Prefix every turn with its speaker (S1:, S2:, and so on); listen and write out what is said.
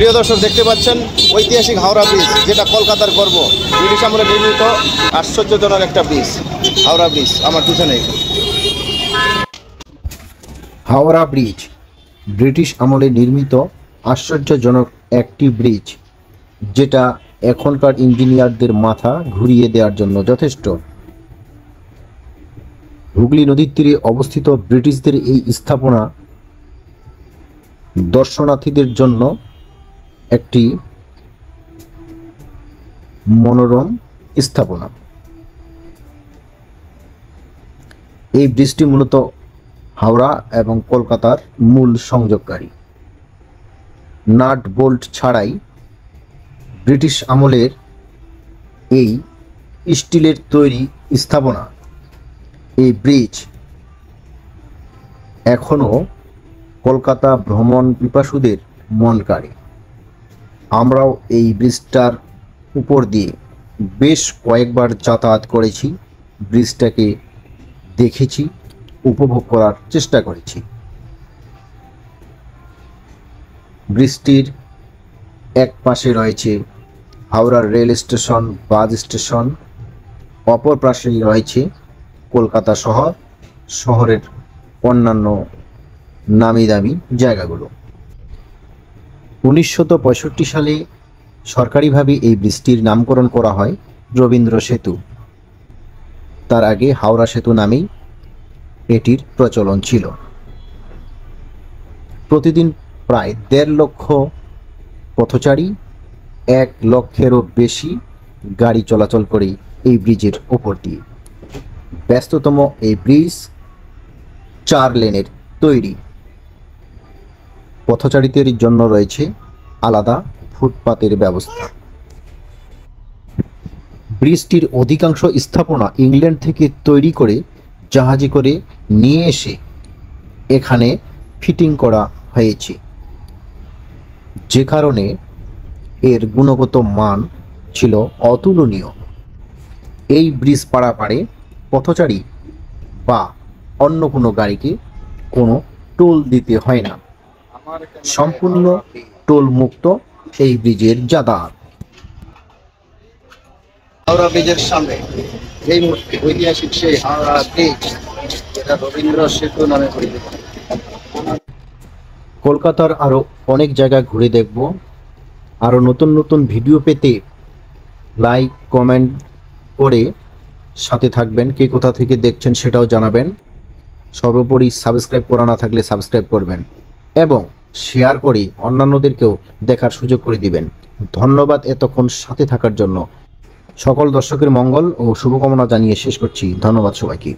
S1: প্রিয় দর্শক, দেখতে পাচ্ছেন ঐতিহাসিক হাওড়া ব্রিজ, যেটা কলকাতার গর্ব। ব্রিটিশ আমলে নির্মিত আশ্চর্যজনক একটা ব্রিজ, হাওড়া ব্রিজ আমার পিছনে।
S2: হাওড়া ব্রিজ ব্রিটিশ আমলে নির্মিত আশ্চর্যজনক একটি ব্রিজ, যেটা এখনকার ইঞ্জিনিয়ারদের মাথা ঘুরিয়ে দেওয়ার জন্য যথেষ্ট। হুগলি নদীর তীরে অবস্থিত ব্রিটিশদের এই স্থাপনা দর্শনার্থীদের জন্য একটি মনোরম স্থাপনা। এই ব্রিজটি মূলত হাওড়া এবং কলকাতার মূল সংযোগকারী। নাট বোল্ট ছাড়াই ব্রিটিশ আমলের এই স্টিলের তৈরি স্থাপনা, এই ব্রিজ এখনও কলকাতা ভ্রমণ পিপাসুদের মন কাড়ে। আমরাও এই ব্রিজটার উপর দিয়ে বেশ কয়েকবার যাতায়াত করেছি, ব্রিজটাকে দেখেছি, উপভোগ করার চেষ্টা করেছি। ব্রিজটির এক পাশে রয়েছে হাওড়ার রেল স্টেশন, বাস স্টেশন, অপর পাশেই রয়েছে কলকাতা শহর, শহরের অন্যান্য নামি দামি জায়গাগুলো। 1965 সালে সরকারিভাবে এই ব্রিজটির নামকরণ করা হয় রবীন্দ্র সেতু। তার আগে হাওড়া সেতু নামেই এটির প্রচলন ছিল। প্রতিদিন প্রায় 1.5 লক্ষ পথচারী, 1 লক্ষেরও বেশি গাড়ি চলাচল করে এই ব্রিজের ওপর দিয়ে। ব্যস্ততম এই ব্রিজ 4 লেনের তৈরি। পথচারীদের জন্য রয়েছে আলাদা ফুটপাতের ব্যবস্থা। ব্রিজটির অধিকাংশ স্থাপনা ইংল্যান্ড থেকে তৈরি করে জাহাজে করে নিয়ে এসে এখানে ফিটিং করা হয়েছে, যে কারণে এর গুণগত মান ছিল অতুলনীয়। এই ব্রিজ পারাপারে পথচারী বা অন্য কোনো গাড়িকে কোনো টোল দিতে হয় না, সম্পূর্ণ টোল মুক্ত এই ব্রিজের যাতায়াত।
S1: হাওড়া ব্রিজের সামনে এই মুহূর্তে ঐতিহাসিক সেই হাওড়া ব্রিজ, যেটা রবীন্দ্র সেতু নামে পরিচিত।
S2: কলকাতার আরও অনেক জায়গা ঘুরে দেখব। আরও নতুন নতুন ভিডিও পেতে লাইক কমেন্ট করে সাথে থাকবেন। কে কোথা থেকে দেখছেন সেটাও জানাবেন। সর্বোপরি সাবস্ক্রাইব করা না থাকলে সাবস্ক্রাইব করবেন এবং শেয়ার করে অন্যান্যদেরকেও দেখার সুযোগ করে দিবেন। ধন্যবাদ এতক্ষণ সাথে থাকার জন্য। সকল দর্শকের মঙ্গল ও শুভকামনা জানিয়ে শেষ করছি। ধন্যবাদ সবাইকে।